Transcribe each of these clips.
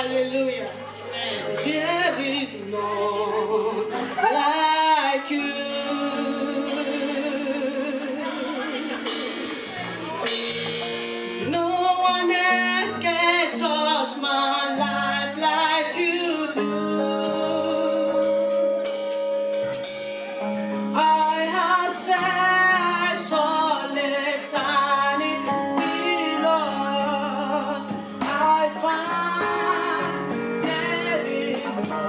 Hallelujah. There is no like you. No one else can touch my life like you do. I have searched all eternity, Lord. I find there is no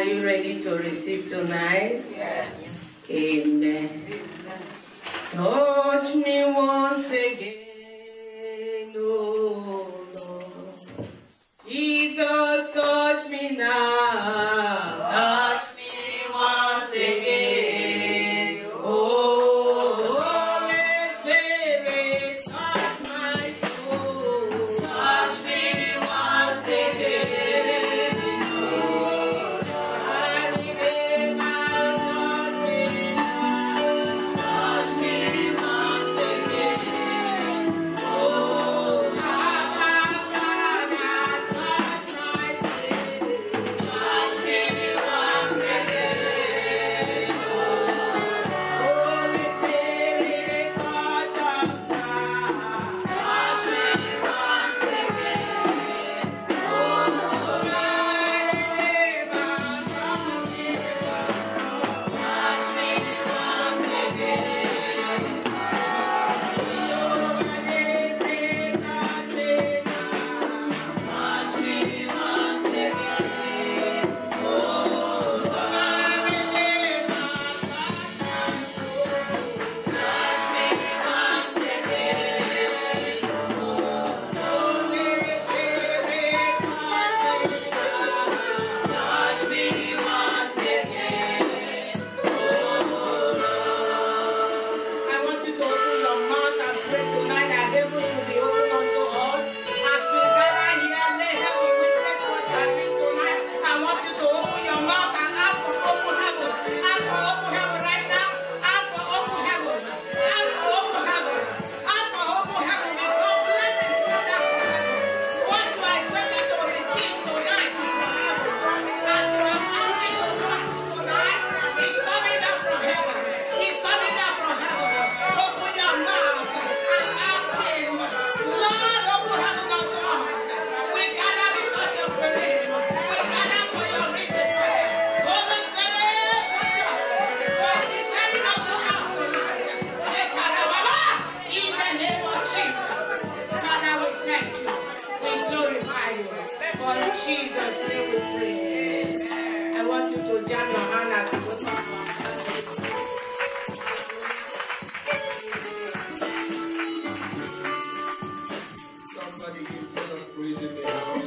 Are you ready to receive tonight? Yes. Amen. Touch me once again, oh Lord. Jesus, touch me now. Touch me once again, oh Holy Spirit, touch my soul. Touch me once again, I remember, touch me now. Touch me once again, oh Abba, Father, touch my spirit. Touch me once again, Holy Spirit, touch us now. Touch me once again, oh my Redeemer, touch me once again. Jehovah Nissi, touch me now. Touch me once again, oh my Redeemer, touch my soul. Touch me once again, Holy Spirit, touch me once again, I want you to open your mouth and pray tonight that heaven should be open unto us. As we gather here, let heaven witness what you are doing tonight. I want you to open your mouth and ask for open heaven. Ask for open heaven right now. Ask for open heaven. Ask for open heaven. Ask for open heaven because blessings come down from heaven. What you are expecting to receive tonight is from heaven. As you are asking those ones tonight, it's coming down from heaven. It's coming down from heaven. Open your mouth and ask him, Lord, open heaven unto us. We gather because of your name. We gather for your reason. Holy Spirit, touch us. He's sending us to us tonight. In the name of Jesus. Father, we thank you. We glorify you. For in Jesus' name we pray. I want you to jam your hand as you go to our Somebody give Jesus praise in the house.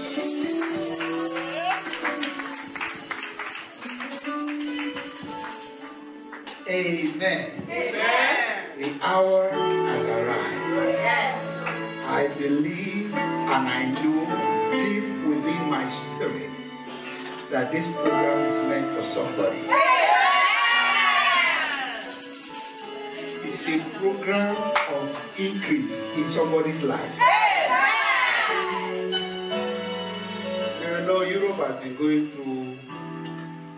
Amen. The hour has arrived. Yes. I believe and I know deep within my spirit that this program is meant for somebody. It's a program of increase in somebody's life. You know, Europe has been going through,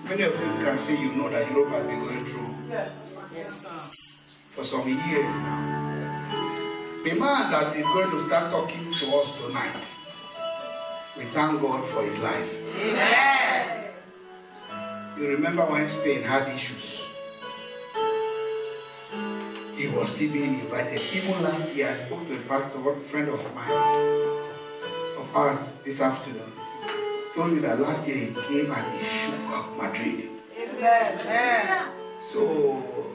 many of you can say you know that Europe has been going through for some years now. The man that is going to start talking to us tonight, we thank God for his life. Amen. You remember when Spain had issues? He was still being invited. Even last year, I spoke to a pastor, a friend of mine, of ours this afternoon. Told me that last year he came and he shook Madrid. Amen. So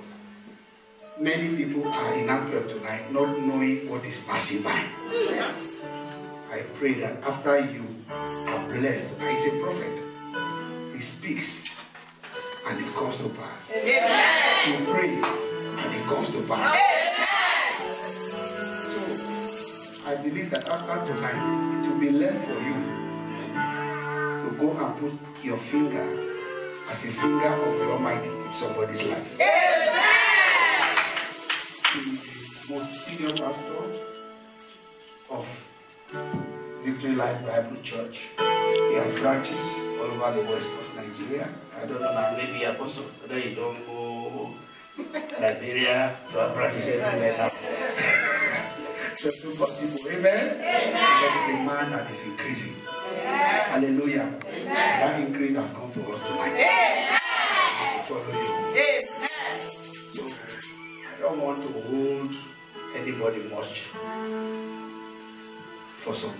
many people are in Antwerp tonight not knowing what is passing by. Yes. I pray that after you are blessed, he's a prophet. He speaks and it comes to pass. Amen. He prays and it comes to pass. So I believe that after tonight, it will be left for you to go and put your finger as a finger of the Almighty in somebody's life. He's the most senior pastor of Victory Life Bible Church. He has branches all over the west of Nigeria. I don't know now, maybe Apostle, whether you don't go Liberia, you have branches everywhere now. So it's possible. Amen? That is a man that is increasing. Hallelujah. That increase has come to us tonight. To follow you. So I don't want to hold anybody much for some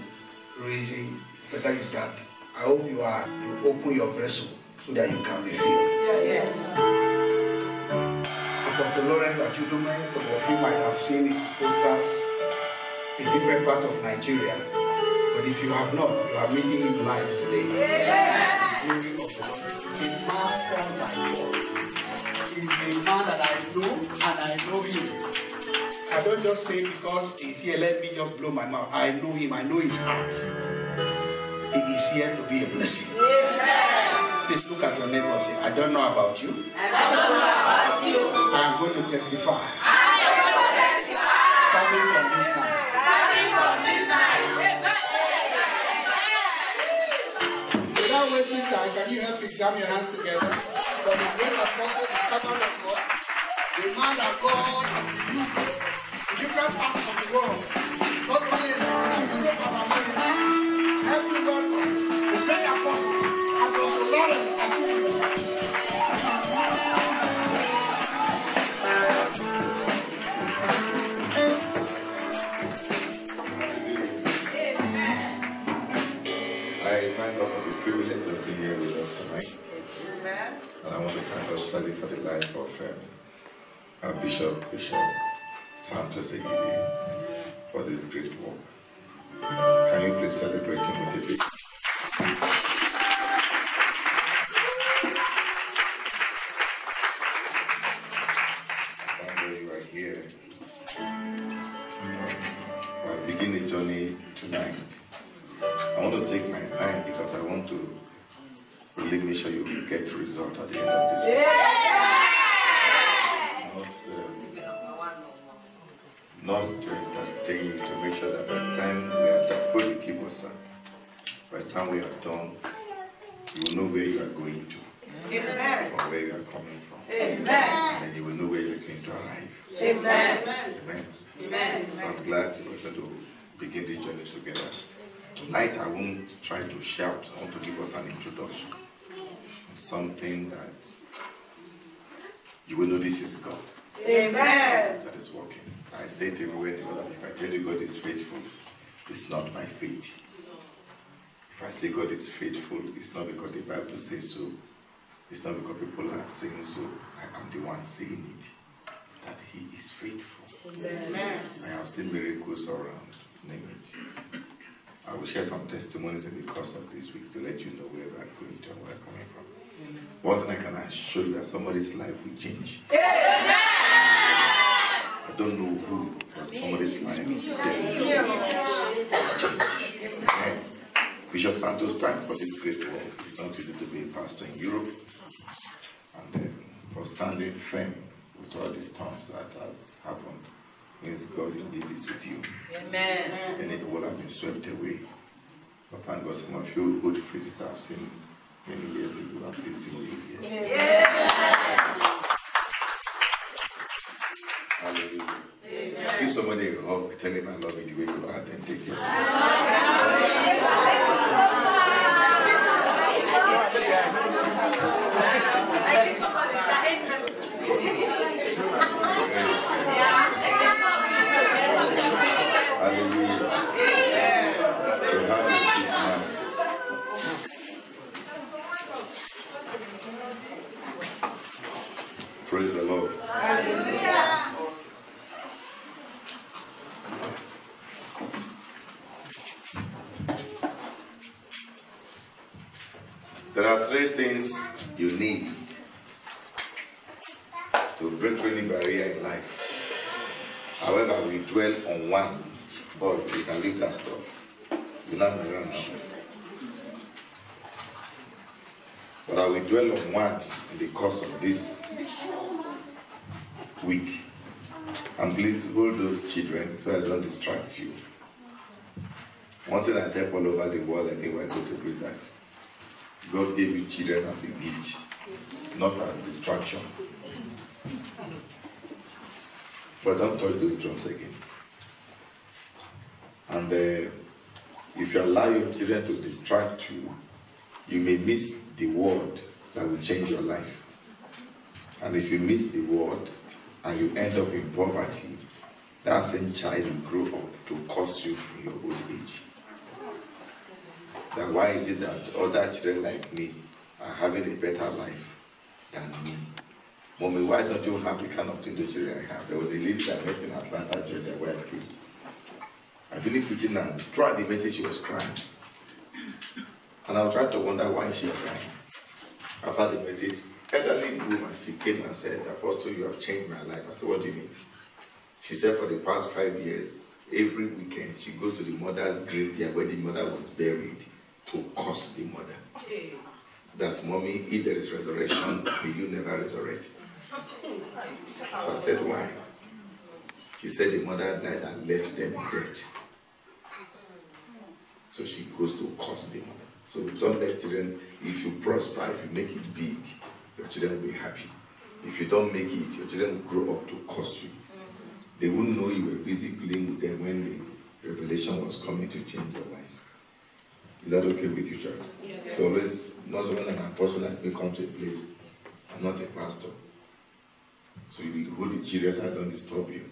reason. It's better you start. I hope you open your vessel so that you can be filled. Yes. Apostle Lawrence Achudome, some of you might have seen his posters in different parts of Nigeria. But if you have not, you are meeting him live today. Yes. The glory of the Lord. A man called by God. He's a man that I know, and I know him. I don't just say because he's here, let me just blow my mouth. I know him, I know his heart. He is here to be a blessing. Please look at your neighbor and say, I don't know about you. I don't know about you. I am going to testify. I am going to testify. Starting from this night. Starting from this night. Without wasting time, can you help me jam your hands together? For the great apostle, the servant of God, the man that God used in different parts of the world, not only in Europe and America. Help me welcome the great apostle, Apostle Lawrence Achudome. I thank God for the privilege of being here with us tonight. Amen. And I want to thank God especially for the life of our Bishop Santos Egide for this great work. Can you please celebrate him with a big... Thank God you are here. I begin the journey tonight. I want to take my time because I want to really make sure you get the result at the end of this. Not to entertain you, to make sure that by the time we are done, put the keyboard aside. By the time we are done, you will know where you are going to, from where you are coming from. Amen. And then you will know where you are going to arrive. Amen. Amen. Amen. So I'm glad we're going to begin this journey together. Tonight I won't try to shout. I want to give us an introduction. Something that you will know this is God. Amen. That is working. I say it everywhere that if I tell you God is faithful, it's not by faith. If I say God is faithful, it's not because the Bible says so. It's not because people are saying so. I am the one saying it. That He is faithful. Amen. I have seen miracles around. Name it. I will share some testimonies in the course of this week to let you know where we are going to and where we are coming from. One thing I can assure you that somebody's life will change. Amen. I don't know who, but somebody's life will change. Amen. Bishop Santos, time for this great work. It's not easy to be a pastor in Europe. And for standing firm with all these storms that has happened, means God indeed is with you. Amen. Many people have been swept away. But thank God some of you good faces I've seen many years ago. I'm still seeing you here. Yes. Hallelujah. Amen. Give somebody a hug, tell him I love you the way you are, then take your seat. Hallelujah. So have your seats now. Praise the Lord. Hallelujah. There are three things you need to break through any barrier in life. However, we dwell on one. Boy, you can leave that stuff. You not marry now. But I will dwell on one in the course of this week. And please hold those children so I don't distract you. One thing I tell all over the world, I think we're going to do that. God gave you children as a gift, not as distraction. But don't touch those drums again. And if you allow your children to distract you, you may miss the word that will change your life. And if you miss the word and you end up in poverty, that same child will grow up to curse you in your old age. Then why is it that other children like me are having a better life than me. Mommy, why don't you have the kind of thing the children have? There was a lady that met me in Atlanta, Georgia, where I preached. I finished preaching and throughout the message she was crying. And I was trying to wonder why she was crying. After the message, elderly woman, she came and said, Apostle, you have changed my life. I said, what do you mean? She said for the past 5 years, every weekend she goes to the mother's graveyard where the mother was buried to curse the mother. That, mommy, if there is resurrection, may you never resurrect. So I said, why? She said the mother died and left them in debt. So she goes to curse the mother. So don't let children, if you prosper, if you make it big, your children will be happy. If you don't make it, your children will grow up to curse you. They wouldn't know you were busy playing with them when the revelation was coming to change your life. Is that okay with you, church? Yes. So always, not when an apostle like me come to a place, I'm not a pastor. So you will hold the children so I don't disturb you.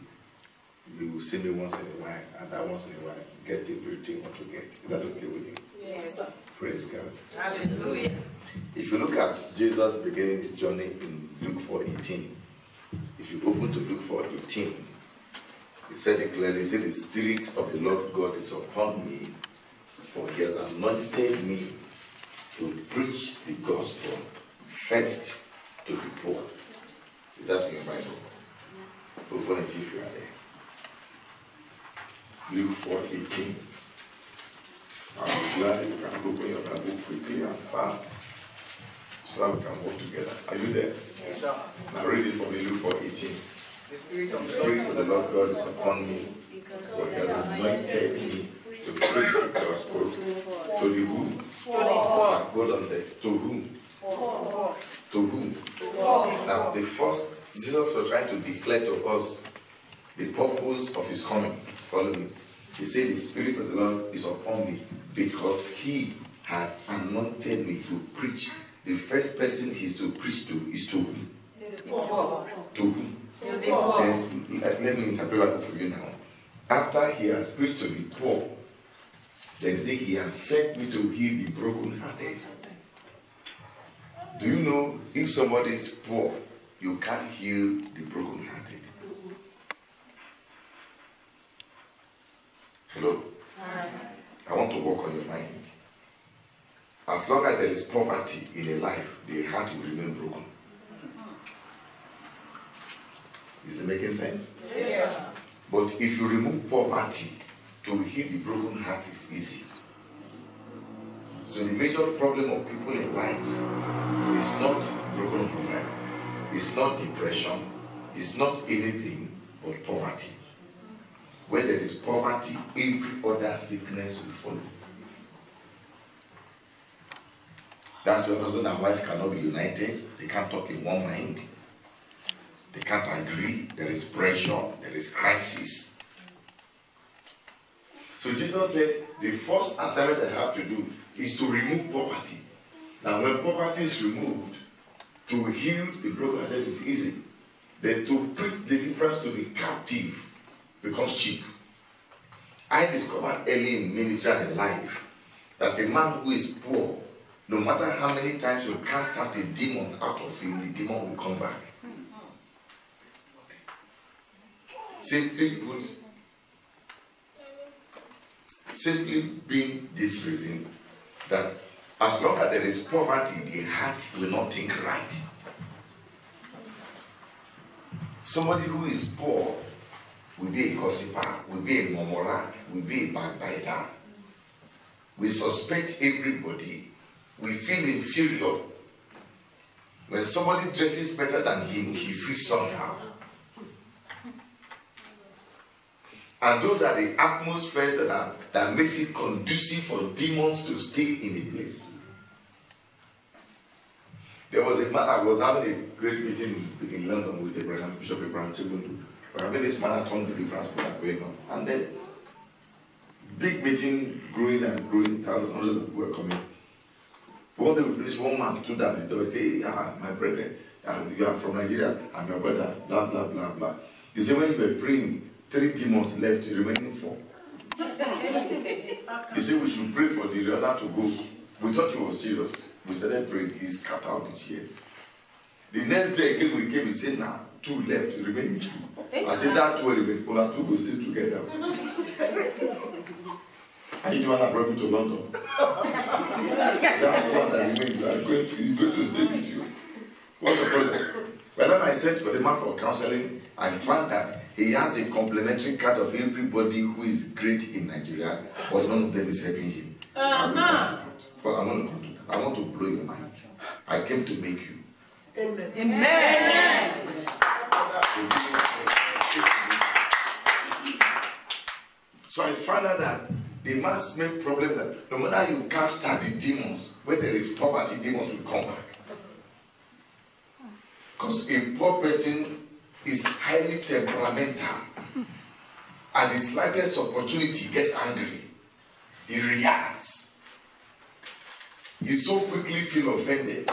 You will see me once in a while, and that once in a while, get everything you want to get. Is that okay with you? Yes, sir. Praise God. Hallelujah. If you look at Jesus beginning his journey in Luke 4:18, if you open to Luke 4:18, he said it clearly, he said, the Spirit of the Lord God is upon me, for he has anointed me to preach the gospel first to the poor. Is that in your Bible? Open it if you are there. Luke 4:18. I'm glad you can open your Bible quickly and fast so that we can work together. Are you there? Yes, sir. Now read it for me, Luke 4:18. The Spirit The Spirit of the Lord God is upon me, for he has anointed me to preach the gospel to the whom? Hold on there. To whom? To whom? Now the first, Jesus was trying to declare to us the purpose of his coming. Follow me. He said the Spirit of the Lord is upon me because he had anointed me to preach. The first person he's to preach to is to whom? To whom? Then let me interpret that for you now. After he has preached to the poor, then he has sent me to heal the brokenhearted. Do you know if somebody is poor, you can't heal the brokenhearted? Hello? I want to work on your mind. As long as there is poverty in a life, the heart will remain broken. Is it making sense? Yes. But if you remove poverty, to heal the broken heart is easy. So the major problem of people in life is not broken heart, it's not depression, it's not anything but poverty. Where there is poverty, every other sickness will follow. That's why husband and wife cannot be united. They can't talk in one mind. They can't agree. There is pressure. There is crisis. So Jesus said, the first assignment I have to do is to remove poverty. Now when poverty is removed, to heal the brokenhearted is easy. Then to preach deliverance to the captive becomes cheap. I discovered early in ministry and in life that a man who is poor, no matter how many times you cast out a demon out of him, the demon will come back. Simply put, simply being this reason that as long as there is poverty, the heart will not think right. Somebody who is poor will be a gossiper, will be a murmurer, will be a backbiter. We suspect everybody. We feel inferior. When somebody dresses better than him, he feels somehow. And those are the atmospheres that makes it conducive for demons to stay in a place. There was a man, I was having a great meeting in London with Abraham, Bishop Abraham Chibundu. We're having this marathon deliverance program going on. And then, big meeting, growing and growing, thousands, hundreds of people were coming. One day we finished, one man stood at the door and said, my brethren, you are from Nigeria, I'm your brother, blah, blah, blah, blah. He said, when you were praying, 3 demons left, remaining 4. He said, we should pray for the other to go. We thought he was serious. We started praying. He cut out the chairs. The next day again we came, he said, nah, 2 left, remaining 2. I said, that 2 remain. Well, 2 will stay together. And you want to bring me to London? That one that remains, he's going to stay with you. What's the problem? By the time I sent for the man for counseling, I found that he has a complimentary card of everybody who is great in Nigeria, but none of them is helping him. But I'm going to come to that. I want to blow your mind. I came to make you. Amen. Amen. So I found out that the man's main problem that no matter you cast out the demons, where there is poverty, demons will come back. Because a poor person is highly temperamental. At the slightest opportunity, he gets angry. He reacts. He so quickly feels offended.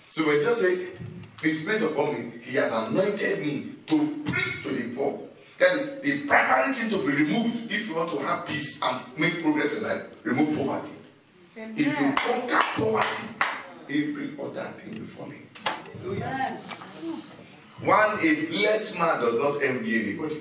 So when Jesus said, the Spirit upon me, he has anointed me to preach to the poor. That is the primary thing to be removed if you want to have peace and make progress in life. Remove poverty. Amen. If you conquer poverty, every other thing will fall in. Hallelujah. One, a blessed man does not envy anybody.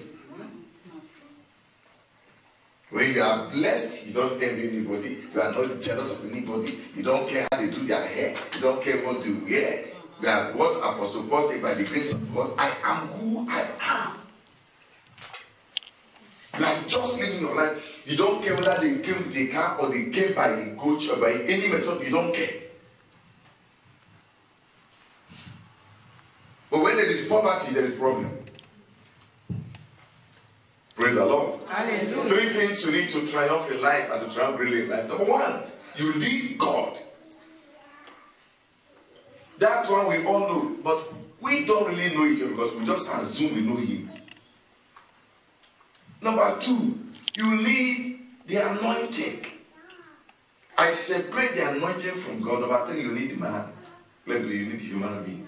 When you are blessed, you don't envy anybody. You are not jealous of anybody. You don't care how they do their hair. You don't care what they wear. You are what Apostle Paul said, by the grace of God, I am who I am. You are just living your life. You don't care whether they came with a car or they came by a coach or by any method. You don't care. But when there is poverty, there is problem. Praise the Lord. Hallelujah. 3 things you need to triumph in life and to triumph really in life. Number 1, you need God. That one we all know, but we don't really know it because we just assume we know Him. Number 2, you need the anointing. I separate the anointing from God. Number 3, you need man. You need human being.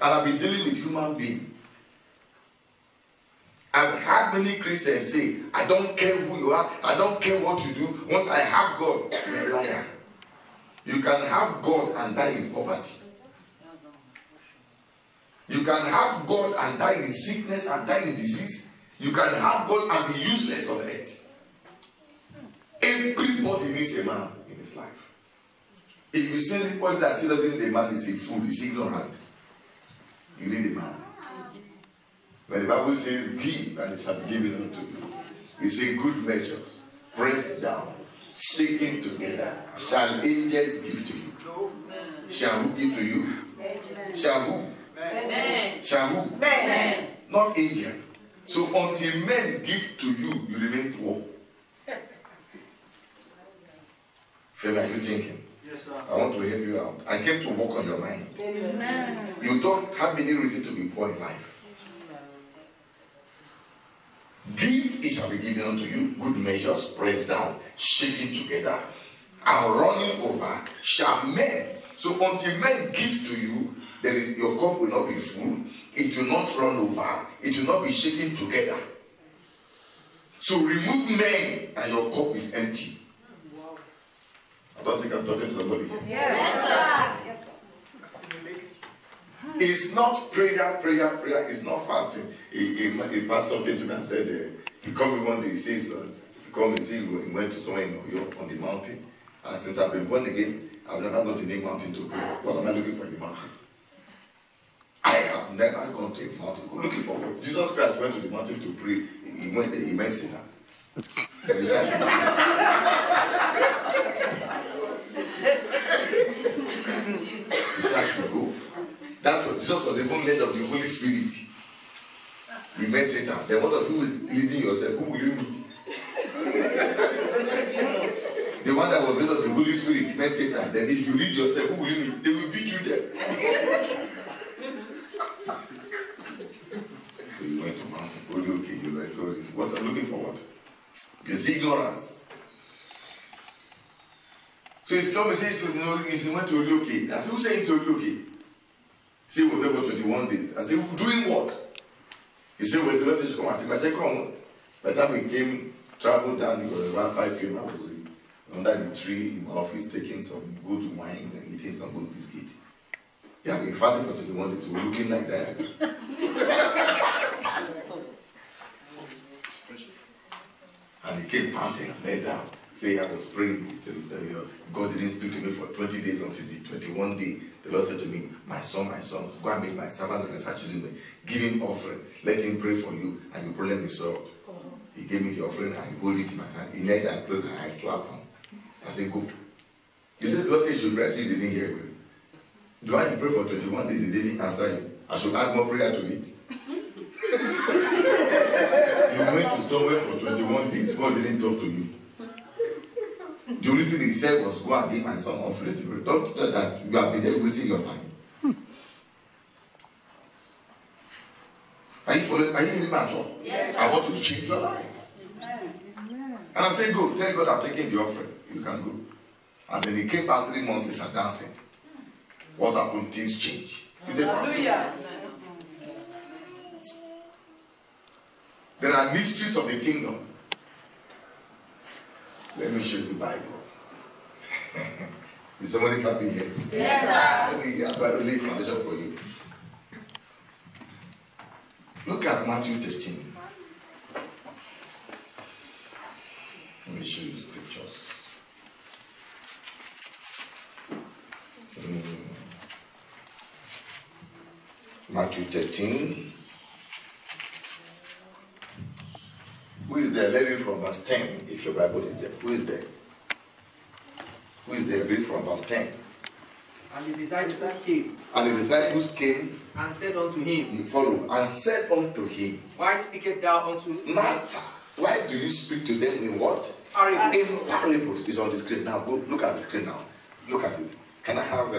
And I've been dealing with human being. I've had many Christians say, I don't care who you are, I don't care what you do. Once I have God, you're a liar. You can have God and die in poverty. You can have God and die in sickness and die in disease. You can have God and be useless on earth. Everybody needs a man in his life. If you see anybody that still doesn't need a man, is a fool, is ignorant. You need a man. When the Bible says, give and it shall be given unto you, it says good measures, pressed down, shaking together, shall angels give to you. Shall who give to you? Shall who? Shall who? Not angel. So until men give to you, you remain poor. Femi, are you thinking? Yes, sir. I want to help you out. I came to work on your mind. Amen. You don't have any reason to be poor in life. Give, it shall be given unto you. Good measures, pressed down, shaken together, and running over, shall men. So until men give to you, your cup will not be full. It will not run over. It will not be shaken together. So remove men, and your cup is empty. I don't think I'm talking to somebody here. Yes, sir. Yes, sir. It's not prayer. It's not fasting. A pastor came to me and said, he called me one day, he says, he called me and said he went to somewhere in York on the mountain. And since I've been born again, I've never gone to any mountain to pray. What am I looking for in the mountain? I have never gone to a mountain looking for what? Jesus Christ went to the mountain to pray. He went there, he met Satan. Should go. That's what Jesus was even led of the Holy Spirit. He met Satan. Then what of you is leading yourself? Who will you meet? The one that was led of the Holy Spirit met Satan. Then if you lead yourself, who will you meet? They will beat you there. So you went to mountain. Okay, you like God. What I'm looking for what? This ignorance. So it's not me saying, so you know, he went to Olioke. I said, who's saying to Olioke? He said, we're there for 21 days. I said, doing what? He said, well, the rest come. I said, come on. By the time we came, traveled down, it was around 5 p.m. I was under the tree in my office taking some good wine and eating some good biscuit. He had been fasting for 21 days, we're looking like that. And he came panting and lay down. Say I was praying. God didn't speak to me for 20 days until the 21st day. The Lord said to me, my son, go and make my servant research him. Give him offering. Let him pray for you and your problem is solved. He gave me the offering and I hold it in my hand. He knelt and closed and I slapped him. I said, go. He said, the Lord said you should rest. You didn't hear me. Do I have to pray for 21 days? He didn't answer you. I should add more prayer to it. You went to somewhere for 21 days. God didn't talk to you. The only thing he said was go and give my son offering. Don't tell that you have been there wasting your time. Are you hearing me at all? Yes. I want to change your life. Amen. And I said, go, tell God I'm taking the offering. You can go. And then he came back 3 months later dancing. What happened? Things change. Is it pastor? There are mysteries of the kingdom. Let me show you the Bible. Is somebody happy here? Yes, sir. Let me lay foundation for you. Look at Matthew 13. Let me show you the scriptures. Matthew 13. Who is there? Let read from verse 10 if your Bible is there. Who is there? Who is there? Read from verse 10. And the disciples came. And the disciples came. And said unto him. Follow. And said unto him. Why speakest thou unto Master, why do you speak to them in what? Parables. In parables. It's on the screen now. Go look at the screen now. Look at it. Can I have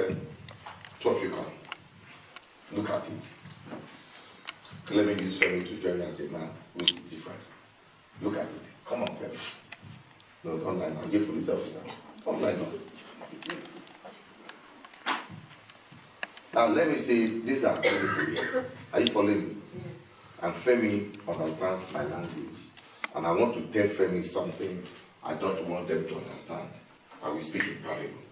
12 you come? Look at it. Let me use Femi to join me as a man which is different. Look at it. Come on, Femi. No, don't lie now. You're a police officer. Don't lie now. Now let me say, these are people here. Are you following me? Yes. And Femi understands my language. And I want to tell Femi something I don't want them to understand. I will speak in parable.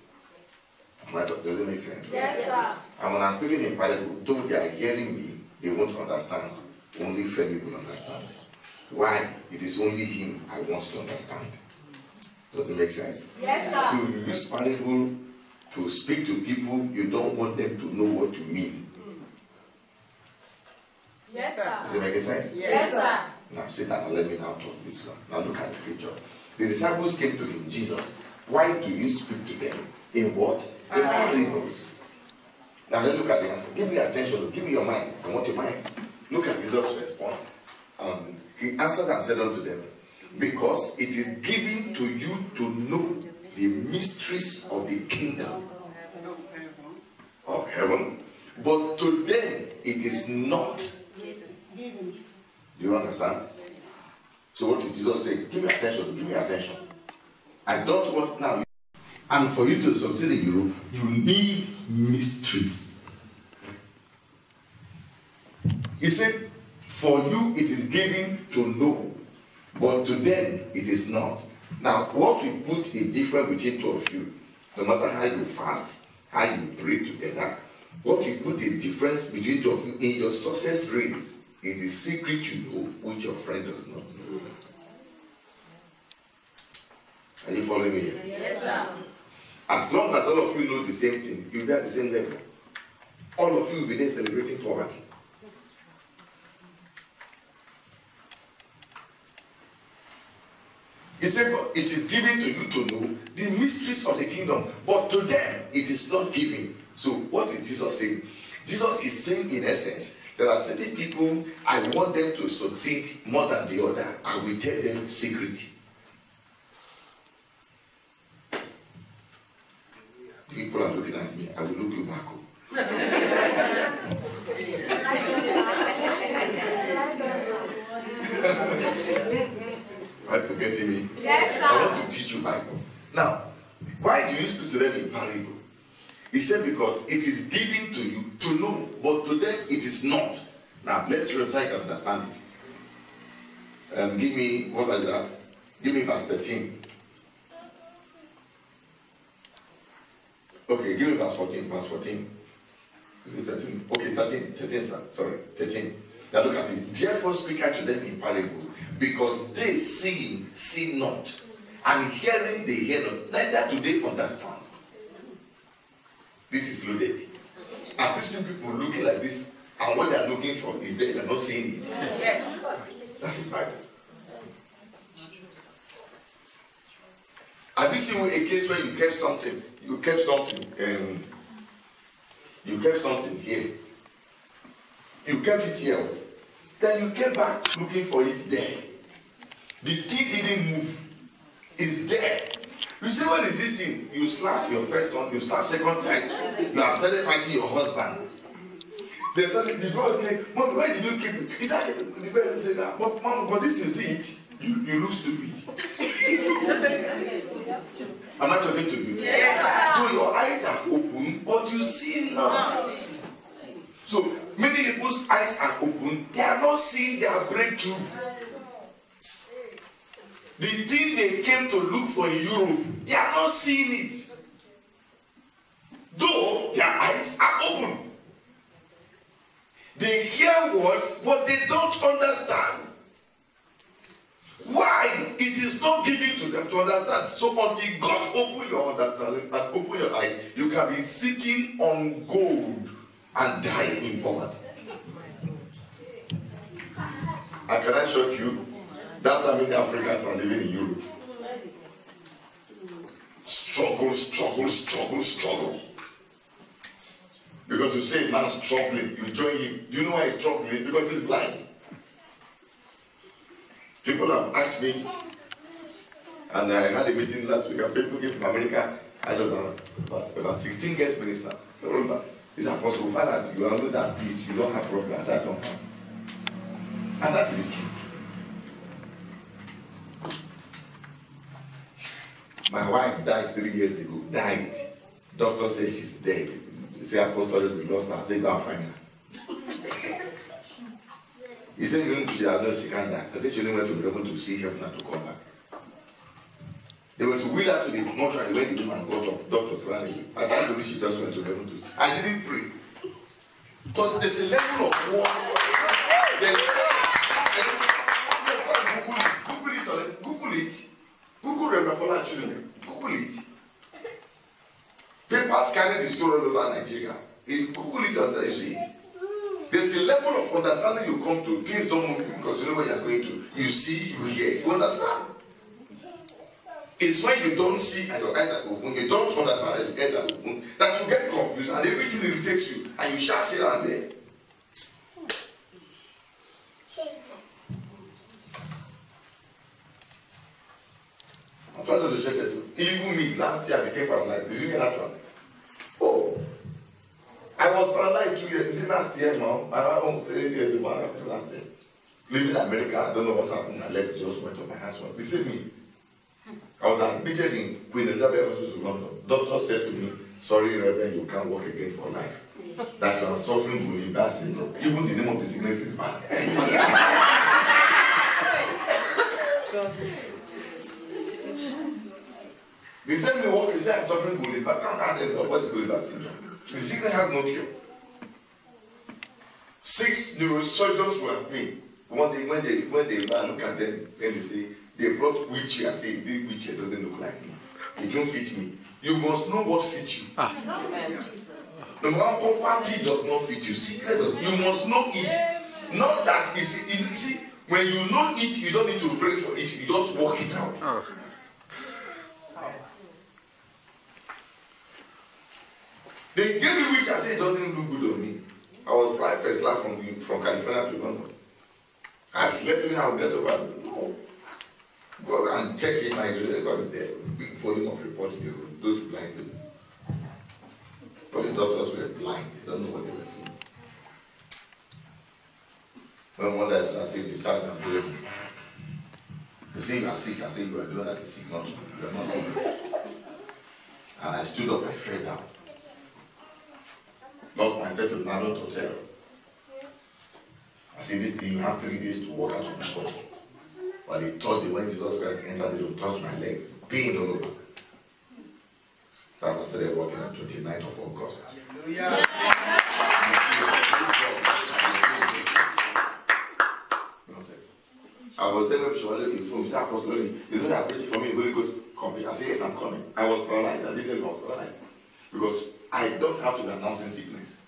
Does it make sense? Yes, sir. And when I'm speaking in parable, though they are hearing me, they won't understand. Only Femi will understand. Why? It is only him I want to understand. Does it make sense? Yes, sir. So if you use parable to speak to people, you don't want them to know what you mean. Yes, sir. Does it make sense? Yes, sir. Now sit down and let me now talk this one. Now look at the scripture. The disciples came to him, Jesus, why do you speak to them? In what? In parables. Now let's look at the answer. Give me attention. Give me your mind. I want your mind. Look at Jesus' response. He answered and said unto them, because it is given to you to know the mysteries of the kingdom of heaven, but to them it is not. Do you understand? So what did Jesus say? Give me attention. Give me attention. I don't want now. And for you to succeed in Europe, you need mysteries. He said, for you it is given to know, but to them it is not. Now, what we put in difference between two of you, no matter how you fast, how you pray together, what we put in difference between two of you in your success race is the secret you know, which your friend does not know. Are you following me here? Yes, sir. As long as all of you know the same thing, you'll be at the same level. All of you will be there celebrating poverty. He said, but it is given to you to know the mysteries of the kingdom, but to them it is not given. So what did Jesus say? Jesus is saying in essence, there are certain people I want them to succeed more than the other. I will tell them secret. People are looking at me. I will look you back. Are you getting me? Yes, sir. I want to teach you Bible. Now, why do you speak to them in parable? He said because it is given to you to know, but to them it is not. Now, let's try so I can understand it. Give me, what was that? Give me verse 13. Okay, give me verse 14. Verse 14. Is it 13? Okay, 13, sir. Sorry, 13. Now look at it. Therefore speak I to them in parable, because they seeing see not, and hearing they hear not, neither do they understand. This is loaded. Have you seen people looking like this, and what they are looking for is there, they are not seeing it? Yes. That is Bible. Have you seen a case where you kept something here? You kept it here. Then you came back looking for it there. The thing didn't move. It's there. You see, what is this thing? You slap your first son, you slap second child, you have started fighting your husband. Then suddenly the boy say, Mom, why did you keep it? He said, the person said, but Mom, but this is it. You look stupid. Am I talking to you? Yes. So your eyes are open, but you see not. So many people's eyes are open, they are not seeing their breakthrough. The thing they came to look for in Europe, they are not seeing it. Though their eyes are open. They hear words, but they don't understand. Why? It is not given to them to understand. So until God open your understanding and open your eye, you can be sitting on gold and die in poverty. And can I shock you? That's how many Africans are living in Europe. Struggle. Because you say man struggling, you join him. Do you know why he's struggling? Because he's blind. People have asked me, and I had a meeting last week, and people came from America. I don't know, about 16 guest ministers. Remember, this apostle, Father, you are always at peace, you don't have problems, I don't have. And that is true. My wife died 3 years ago. Died. Doctor says she's dead. They say, Apostle, we lost her. I say, go and find her. He said, she can't die. I said, she only went to heaven to see heaven and to come back. They were to wheel her to the mortuary when the woman got up. Doctor ran away. I said, actually, she just went to heaven to see. I didn't pray. Because there's a level of war. Google Reverend Fola children. Google it. Papers carry the story all over Nigeria. Google it after you see it. There's a level of understanding you come to. Things don't move because you know where you're going to. You see, you hear, you understand. It's when you don't see and your eyes are open, you don't understand and your eyes are open, that you get confused and everything irritates you and you shout here and there. I'm trying to check this. Even me, last year I became paralyzed. Did you hear that one? Oh. I was paralyzed 2 years. Is it last year, Mom? I was 3 years ago. Last year. Living in America, I don't know what happened. My legs just went up, my hands went. This is me. I was admitted in Queen Elizabeth Hospital, London. Doctor said to me, sorry, Reverend, you can't walk again for life. That you are suffering from Guillain-Barré syndrome. Even the name of the sickness is bad. They send me walk, they say I'm suffering Guillain-Barré. I can't ask them what is Guillain-Barré syndrome. The sickness has no cure. 6 neurosurgeons were at me. One day when they look at them, then they say, they brought wheelchair and say, this wheelchair doesn't look like me. It don't fit me. You must know what fits you. Number one, poverty does not fit you. Sickness does. You must know it. Not that see, when you know it, you don't need to pray for it. You just work it out. They gave me wheelchair, say it doesn't look good on me. I was flying first class from California to London. I slept in, I'll get over. No. Go and check in my record is there. Big volume of reports in the room. Those blind people. But the doctors were blind. They don't know what they were seeing. When one day I say, discharge and pray. They say you are sick. I say you are doing that is sick, not you. You are not sick. And I stood up, I fell down. Locked myself in Marriott Hotel. I said, this thing, you have 3 days to walk out of my body. But they thought when Jesus Christ entered, they would touch my legs. Pain all over. That's I started working on 29th of August. Hallelujah. I was there when she was looking for me. She said, Apostle, you know that preaching for me is very good. Come here. I said, yes, I'm coming. I was paralyzed. I didn't know I was paralyzed. Because I don't have to be announcing sickness.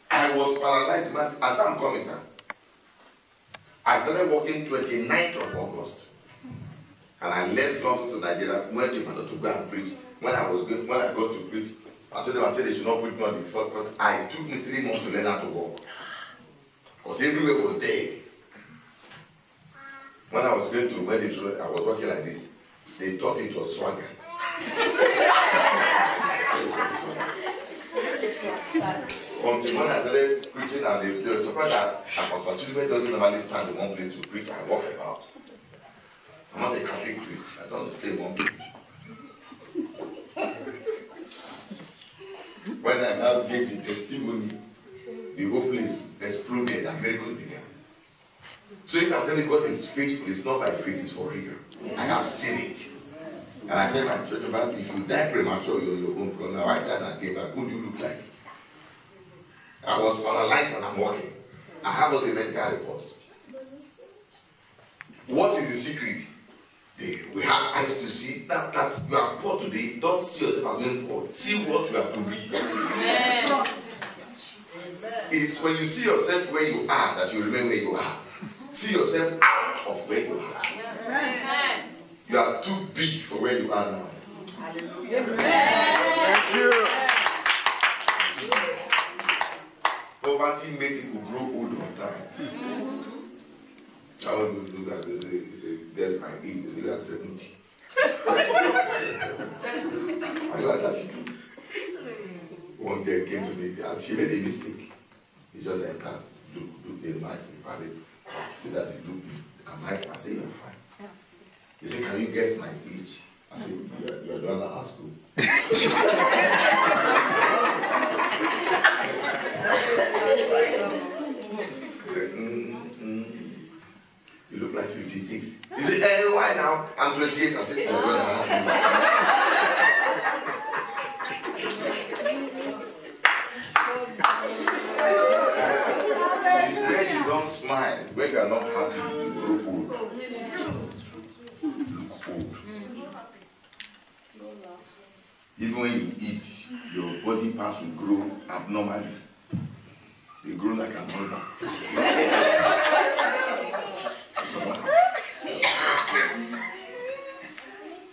I was paralyzed. I said, I'm coming, sir. I started working 29th of August. And I left London to Nigeria, went to Ibadan to go and preach. When I got to preach, I told them, I said they should not preach me on the first because it took me 3 months to learn how to walk. Because everywhere was dead. When I was going to where I was walking like this, they thought it was swagger. Until when I started preaching and they were surprised that Apostle Chidube doesn't normally stand in one place to preach and walk about. I'm not a Catholic priest. I don't stay in one place. When I now gave the testimony, the whole place exploded and miracles began. So if I tell you God is faithful, it's not by faith, it's for real. I have seen it. And I tell my church members, if you die premature, you're your own. Because now I died and came back. Who do you look like? I was paralyzed and I'm walking. I have all the medical reports. What is the secret? We have eyes to see. That you are poor today. Don't see yourself as being poor. See what you have to be. Yes. It's when you see yourself where you are that you remain where you are. See yourself out of where you are. Yes. You are too big for where you are now. Hallelujah. Thank you. Poverty makes people grow old on time. I want to look at this. He said, "There's my age." He said, "You are 70." I got 32. One girl came to me. She made a mistake. He just entered. Look, the match, the parade. He said that he looked me. I said, "You are fine." He said, "Can you guess my age?" I said, "You are the one that asked school." He said, "You look like 56. He said, why now? I'm 28. I said, "You're going to ask me." When you don't smile, when you are not happy, you grow old. Look old. Even when you eat, your body parts will grow abnormally. They grow like a normal.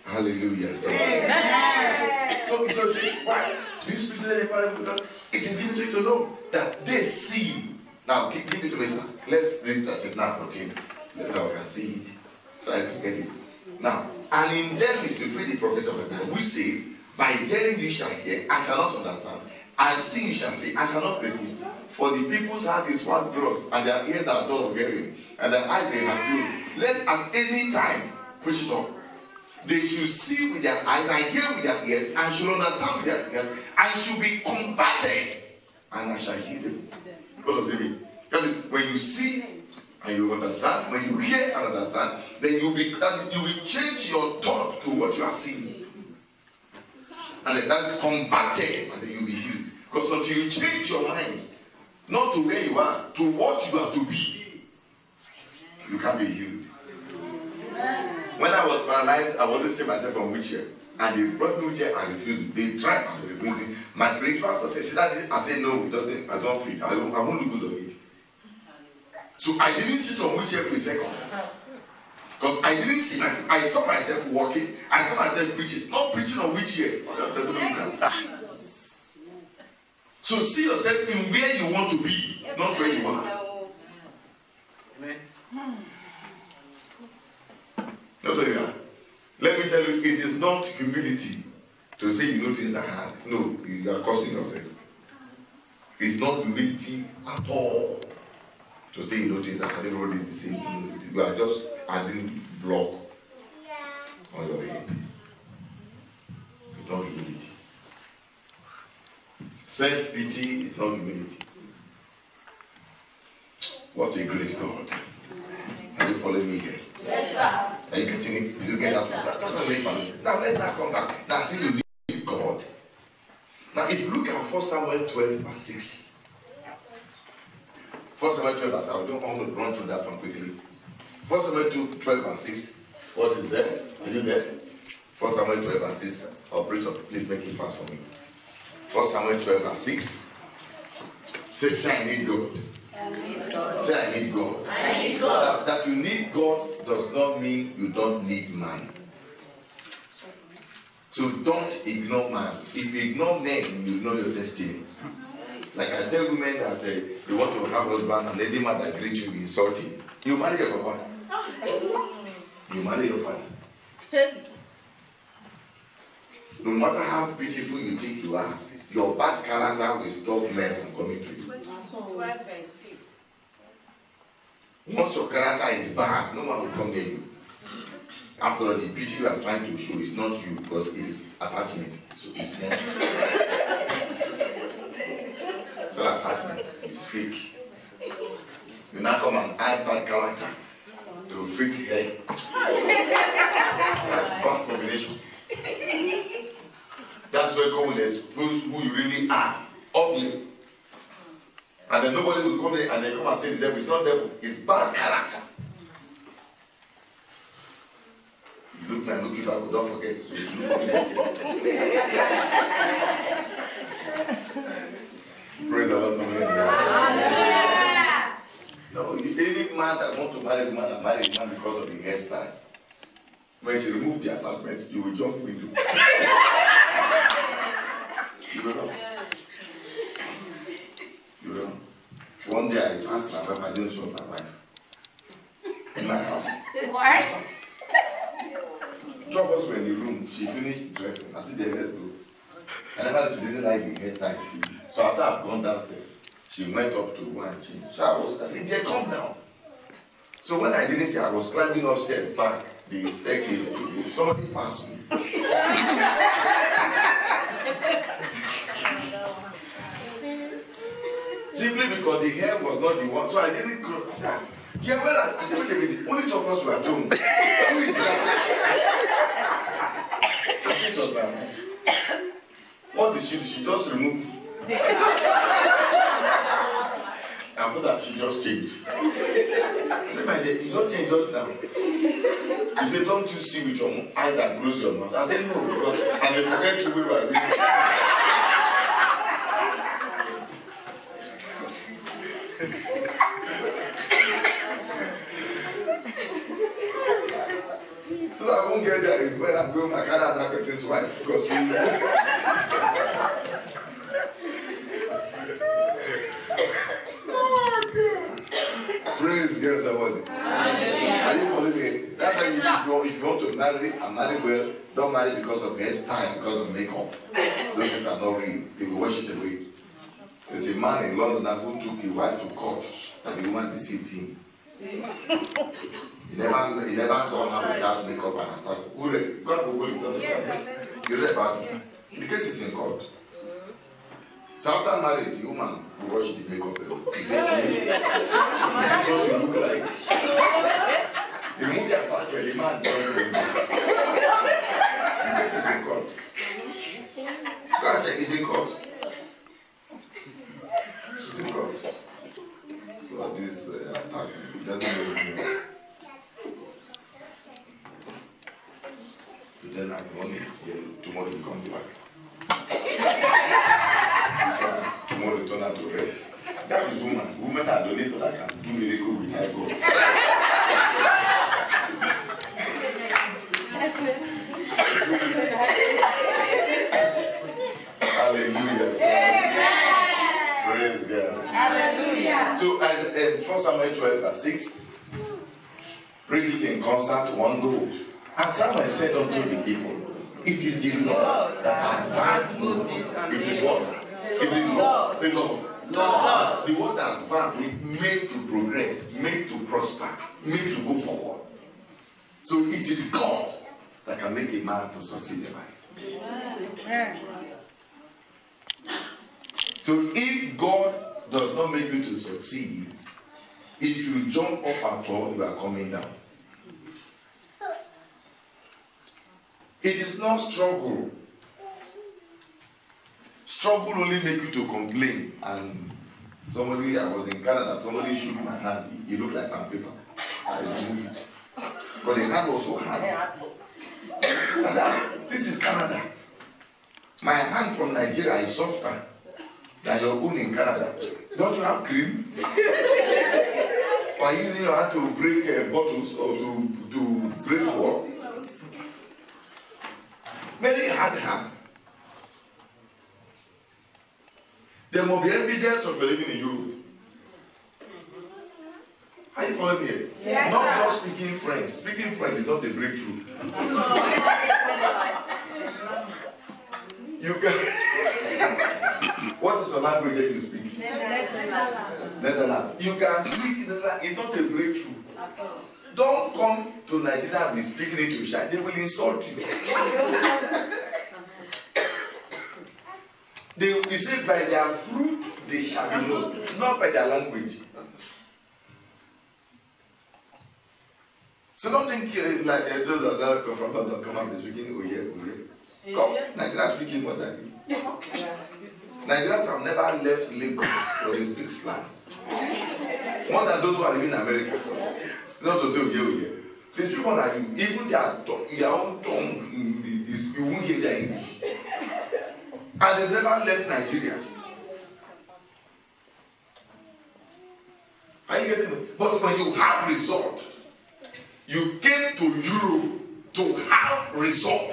Hallelujah. So why do you speak to anybody? Because it is given to you to know that they see. Now, give it to me, sir. Let's read that now 14. That's how I can see it. So I can get it. Now, and in them is fulfilled the prophecy of Isaiah, which says, "By hearing you shall hear, and shall not understand, and seeing you shall see, and shall not perceive. For the people's heart is once gross, and their ears are dull of hearing, and their eyes they have closed. Lest at any time," push it up, "they should see with their eyes, and hear with their ears, and should understand with their ears, and should be converted, and I shall heal them." What does it mean? That is, when you see and you understand, when you hear and understand, then you will change your thought to what you are seeing. And then that's converted, and then you'll be healed. Because until you change your mind, not to where you are, to what you are to be, you can't be healed. When I was paralyzed, I wasn't seeing myself on wheelchair. And they brought me wheelchair and refused it. They tried and refused it. My spiritual success, I said, "No, it doesn't, I don't fit. I won't look good on it." So I didn't sit on wheelchair for a second. Because I didn't see myself. I saw myself walking. I saw myself preaching. Not preaching on wheelchair. So see yourself in where you want to be, not where you are. Amen. Not where you are. Let me tell you, it is not humility to say you know things are hard. No, you are cursing yourself. It's not humility at all to say you know things are hard. Everybody is the same. You are just adding block on your head. It's not humility. Self-pity is not humility. What a great God. Are you following me here? Yes, sir. Are you getting it? Did you get that? Now let's not come back. Now see you need God. Now, if you look at 1 Samuel 12, verse 6. 1 Samuel 12, verse 6. I don't want to run through that one quickly. 1 Samuel 12, verse 6. What is there? Are you there? 1 Samuel 12, verse 6. Operator, please make it fast for me. 1 Samuel 12, verse 6. Say, I need God. Say, I need God. I need God. That you need God does not mean you don't need man. So don't ignore man. If you ignore men, you ignore your destiny. Like I tell women that you want to have a husband and any man that greets you, insult you. You marry your papa. You marry your father. No matter how beautiful you think you are, your bad character will stop men from coming to you. Once your character is bad, no one will come near you. After all, the beauty you are trying to show is not you, because it is attachment. So it's not. So attachment is fake. You now come and add bad character to fake hair. Bad combination. That's why God will expose who you really are. Ugly. And then nobody will come there and they come and say the devil. It's not devil, it's bad character. You look and look if I could not forget. So you look Praise the Lord. Somebody. No, any man that wants to marry a man and marry a man because of the hairstyle, when she removes the attachment, you will jump window. You will know. You will know. One day I asked my wife, I didn't show my wife. In my house. Why? Two of us were in the room. She finished dressing. I said, there, let's go. I never knew she didn't like the hairstyle. So after I've gone downstairs, she went up to go and change. So I said, dear, come down. So when I didn't see, I was climbing upstairs back the staircase to go. Somebody passed me. Simply because the hair was not the one. So I didn't go. I said, dear, where are I said, wait a minute. Only two of us were at home. Who is that? And she was my wife. What did she do? She just removed. And put that she just changed. I said, my dear, you don't change just now. He said, don't you see with your eyes and close your mouth? I said, no, because I may forget to where I live. So I won't get there when I'm going, I can't have that person's wife because praise God, somebody. Are you following me? That's why if you want to marry and marry well, don't marry because of hairstyle, because of makeup. Those things are not real. They will wash it away. There's a man in London that who took his wife to court and the woman deceived him. He never saw her without makeup and attachment. Who read it? God Google it on the internet. You read about it. The case is in court. So after marriage, the woman will wash the makeup. He said, hey, this is what you look like. He removed the attachment, the man doesn't. The case is in court. Go and check, it's in court. It's in court. So this attachment, it doesn't know. So then I'm honest, tomorrow you come back. Tomorrow turn out to red. That is woman. Women are donated that can do miracle with high God. Hallelujah. Praise God. Hallelujah. So as in 1 Samuel 12 verse 6, read it in concert, one go. And Samuel said unto the people, it is the Lord that advanced Moses. It is what? It is Lord. Say Lord. Lord. The word that advanced means made to progress, made to prosper, made to go forward. So it is God that can make a man to succeed in life. So if God does not make you to succeed, if you jump up at all, you are coming down. It is not struggle. struggle only make you to complain. And somebody, I was in Canada, somebody shook my hand. It looked like sandpaper. I removed it. But the hand was so hard. I said, this is Canada. My hand from Nigeria is softer than your own in Canada. Don't you have cream? Or using your hand to break bottles or to break wall? Very hard hand. There must be evidence of living in Europe. Are you following me? Yes, not sir. Just speaking French. Speaking French is not a breakthrough. You can. What is the language that you speak? Netherlands. You can speak Netherlands. It's not a breakthrough. Don't come to Nigeria and be speaking it to Shai. They will insult you. They say by their fruit they shall be known, not by their language. So don't think like those are that come from London, come and be speaking Oye. Come, Nigerians speaking more than you. Nigerians have never left Lagos or they speak slangs. More than those who are living in America. Not to say Oye. They speak more than you. Even their own tongue, you won't hear their English. And they've never left Nigeria. Are you getting me? But when you have result, you came to Europe to have result.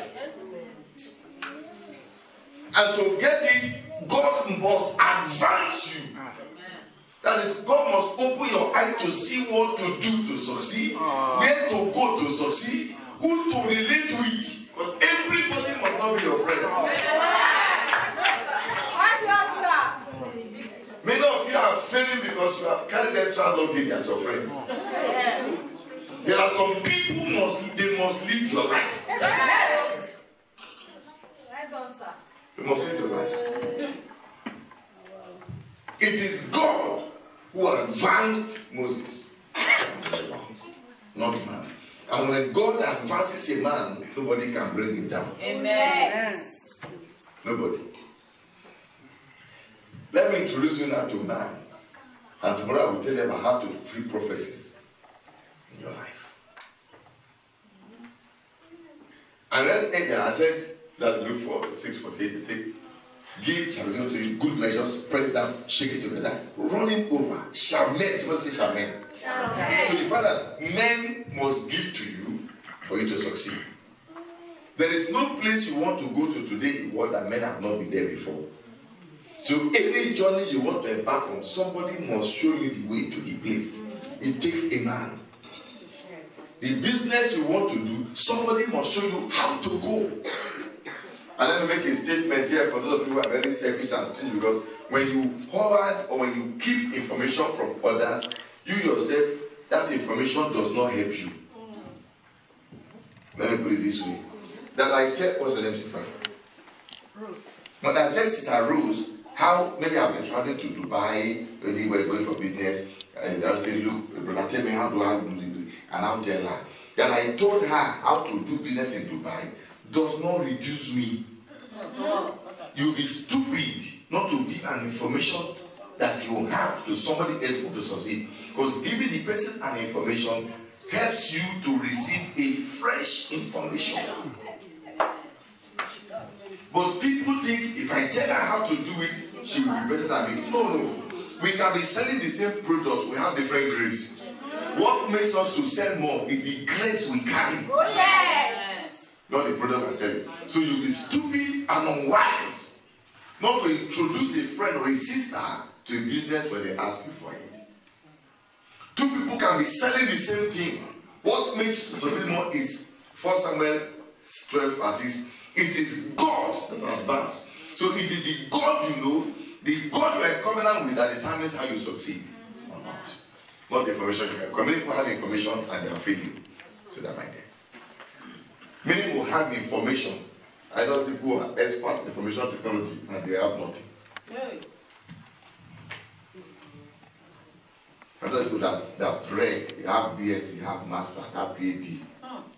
And to get it, God must advance you. That is, God must open your eye to see what to do to succeed, where to go to succeed, who to relate with. Because everybody must not be your friend. Many of you are failing because you have carried extra luggage as your friend. There are some people they must live your life. You must live your life. It is God who advanced Moses, not man. And when God advances a man, nobody can bring him down. Amen. Nobody. Let me introduce you now to man. And tomorrow I will tell you about how to fulfill prophecies in your life. And then again, I said that Luke 6:48, it said, give shall be given to you, good measures, press down, shake it together, running over, shall men, you must say shall men. So the fact that men must give to you for you to succeed. There is no place you want to go to today in the world that men have not been there before. So any journey you want to embark on, somebody must show you the way to the place. It takes a man. The business you want to do, somebody must show you how to go. And let me make a statement here for those of you who are very selfish and stingy, because when you hoard or when you keep information from others, you yourself, that information does not help you. Let me put it this way. That I tell, what's the name, sister? Ruth. When I tell Sister Rose how many have been traveling to Dubai when they were going for business, and I say, look, brother, tell me how do I do it? And I'll tell her that I told her how to do business in Dubai does not reduce me. You'll be stupid not to give an information that you have to somebody else who to succeed. Because giving the person an information helps you to receive a fresh information. But people think if I tell her how to do it, she will be better than me. No. We can be selling the same product, we have different grace. What makes us to sell more is the grace we carry. Oh, yes. Not the product we're selling. So you'll be stupid and unwise not to introduce a friend or a sister to a business when they ask you for it. Two people can be selling the same thing. What makes you succeed more is 1 Samuel 12:6. It is God that advances. So it is the God you know, the God you are in covenant with that determines how you succeed or not. Not the information you have. Many people have information and they are failing. See that right there. Many people have information. I know people who are experts in information technology and they have nothing. I know people that read, you have BS, you have masters, you have PhD.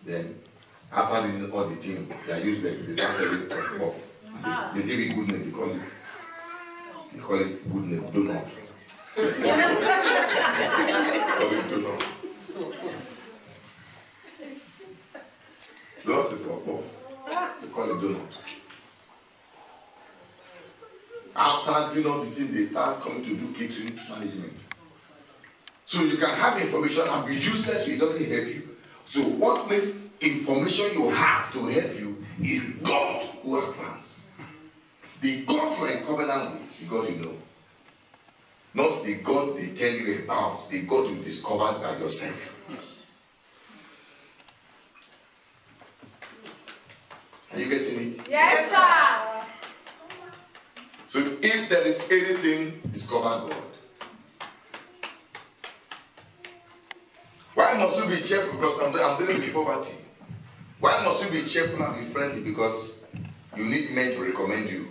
Then after this all the team, they are useless. They start selling off. They give it good name, they call it They call it good name, donut. They call it donut. Donut is puff puff. They call it donut. After doing all the things, they start coming to do catering management. So you can have information and be useless, so it doesn't help you. So what makes information you have to help you is God who advances. The God you are in covenant with, the God you know. Not the God they tell you about, the God you discovered by yourself. Are you getting it? Yes, sir. So if there is anything, discover God. Why must you be cheerful? Because I'm dealing with poverty. Why must you be cheerful and be friendly? Because you need men to recommend you.